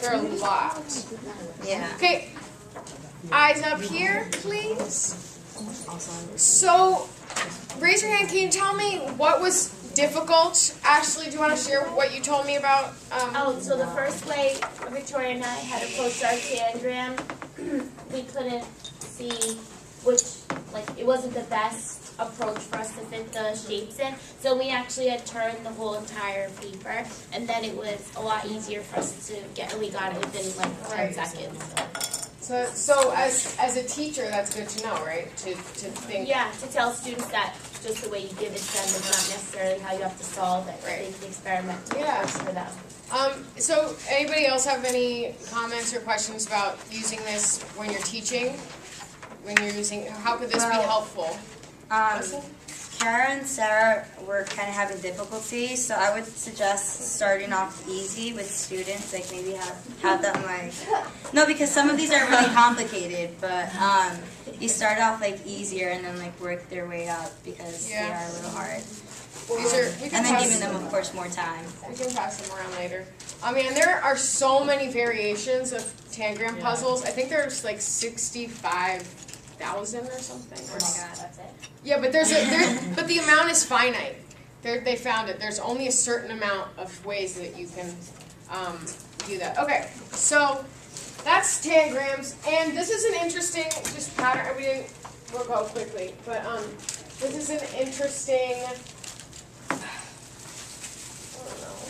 There are a lot. Yeah. Okay, eyes up here, please. So, raise your hand. Can you tell me what was difficult? Ashley, do you want to share what you told me about? So the first way Victoria and I had approached our tangram, we couldn't see which, it wasn't the best approach for us to fit the shapes in. So we actually had turned the whole entire paper, and then it was a lot easier for us to get, we got it within 10 seconds. So as a teacher, that's good to know, right? To think. Yeah, to tell students that just the way you give it to them is not necessarily how you have to solve it. Right. They can experiment works for them. So anybody else have any comments or questions about using this when you're teaching? When you're using, how could this be helpful? Kara and Sarah were kind of having difficulty, so I would suggest starting off easy with students, maybe have them no, because some of these are really complicated, but you start off easier and then work their way up because they are a little hard. And then giving them, of course, more time. We can pass them around later. And there are so many variations of tangram puzzles. I think there's 65,000 or something. Oh my god, that's it. Yeah, but but the amount is finite. They found it. There's only a certain amount of ways that you can do that. Okay, so that's tangrams, and this is an interesting pattern. We'll go quickly, but this is an interesting.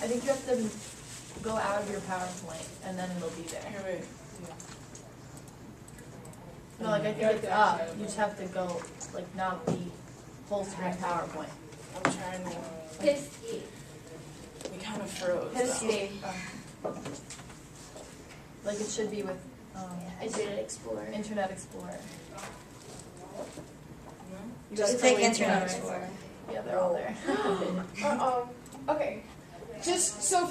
I think you have to go out of your PowerPoint, and then it'll be there. No, I think it's up. You just have to go, not the whole screen PowerPoint. I'm trying to. We kind of froze. History. It should be with Internet Explorer. Internet Explorer. Just take Internet Explorer. Yeah, they're all there. Okay. Just so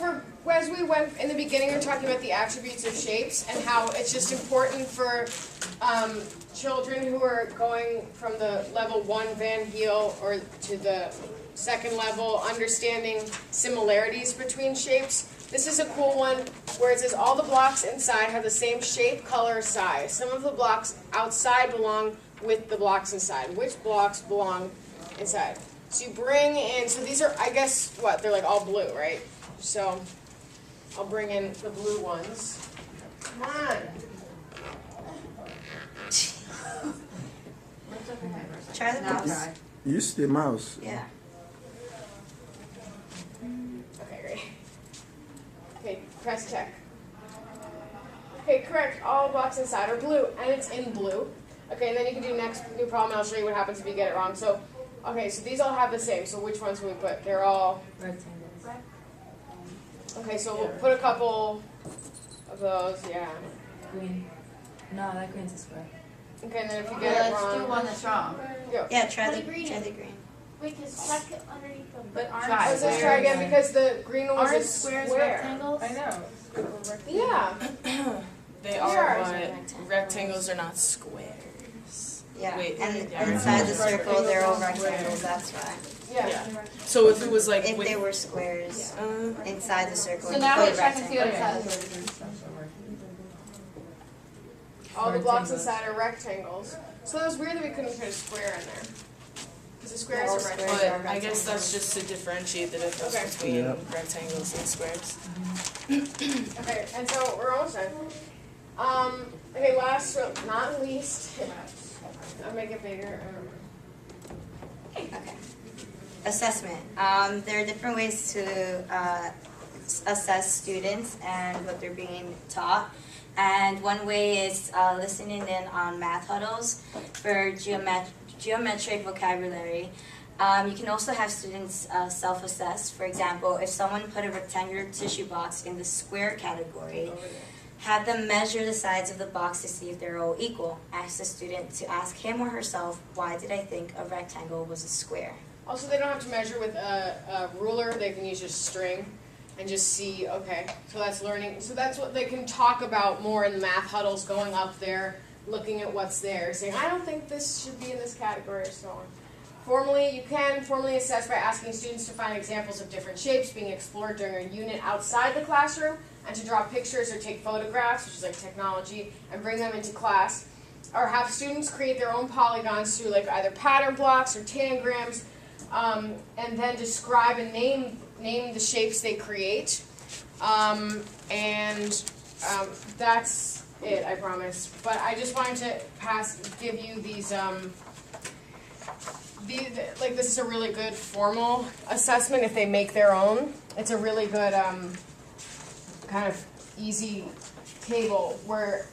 as we went in the beginning, we were talking about the attributes of shapes and how it's just important for children who are going from the level 1 Van Heel or to the second level, understanding similarities between shapes. This is a cool one where it says all the blocks inside have the same shape, color, size. Some of the blocks outside belong with the blocks inside. Which blocks belong inside? So you bring in, so these are, I guess, they're all blue, right? So I'll bring in the blue ones. Come on. Try the mouse. Use the mouse. Yeah. Okay, great. Okay, press check. Okay, correct. All blocks inside are blue, and it's in blue. Okay, and then you can do next new problem, and I'll show you what happens if you get it wrong. So, okay, so these all have the same. So which ones will we put? They're all rectangles. Okay, so we'll put a couple of those. Yeah. Green. No, that green's a square. Okay, and then if you get it wrong, Let's do one that's wrong. go. Yeah, try the green. green. Wait, because check it underneath them. But Let's just try again because the green one was Aren't a squares square. rectangles? I know. Yeah. They are, are, but but rectangles are not squares. Yeah, Wait, and yeah, inside the rectangles. circle, they're all rectangles, that's why. Yeah. So if it was If with, they were squares, inside the circle, So you now put we check and see what it rectangle. says. All the blocks inside are rectangles. So it was weird that we couldn't put a square in there. Because a square is All a squares rectangle. are but I guess that's just to differentiate the difference Okay. between Yep. rectangles and squares. Okay, and so we're almost done. Okay, last but not least, I'll make it bigger. Okay. Assessment. There are different ways to assess students and what they're being taught. And one way is listening in on math huddles for geometric vocabulary. You can also have students self-assess. For example, if someone put a rectangular tissue box in the square category, have them measure the sides of the box to see if they're all equal. Ask the student to ask him or herself, why did I think a rectangle was a square? Also, they don't have to measure with a ruler. They can use just string and just see, okay, so that's learning. So that's what they can talk about more in the math huddles, going up there, looking at what's there, saying, I don't think this should be in this category, or so on. You can formally assess by asking students to find examples of different shapes being explored during a unit outside the classroom. and to draw pictures or take photographs, which is like technology, and bring them into class. Or have students create their own polygons through like either pattern blocks or tangrams, and then describe and name the shapes they create. That's it, I promise. But I just wanted to give you these, like this is a really good formal assessment if they make their own. It's a really good kind of easy table where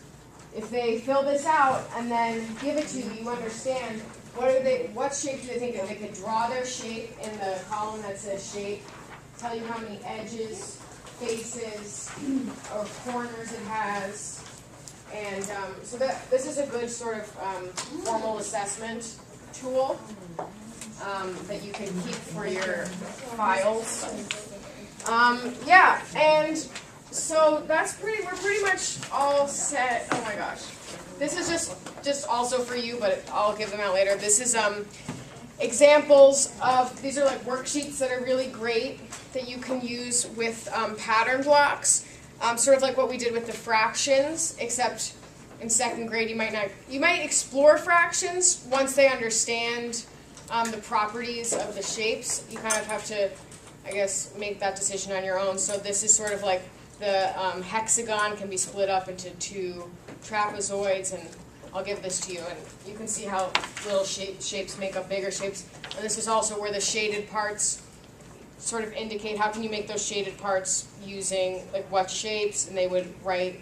if they fill this out and then give it to you, you understand what shape do they think they could draw their shape in the column that says shape, tell you how many edges, faces, or corners it has. And so this is a good sort of formal assessment tool that you can keep for your files. Yeah, and so we're pretty much all set. Oh my gosh. This is just also for you, but I'll give them out later. This is examples of, these are like worksheets that are really great that you can use with pattern blocks. Sort of like what we did with the fractions, except in second grade you might explore fractions once they understand the properties of the shapes. You kind of have to, I guess, make that decision on your own. So this is sort of like the hexagon can be split up into two trapezoids, and I'll give this to you, and you can see how little shapes make up bigger shapes. And this is also where the shaded parts sort of indicate how can you make those shaded parts using like what shapes, and they would write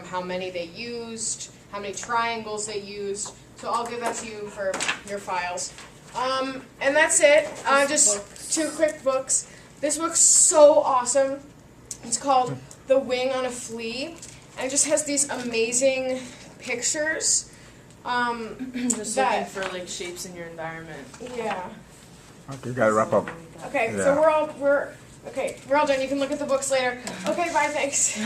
how many they used, how many triangles they used. So I'll give that to you for your files. And that's it. Just 2 quick books. This book's so awesome. It's called The Wing on a Flea, and it just has these amazing pictures. Just looking for like shapes in your environment. Yeah. Okay, you gotta wrap up. Okay, Yeah. so we're all done. You can look at the books later. Okay, bye, thanks.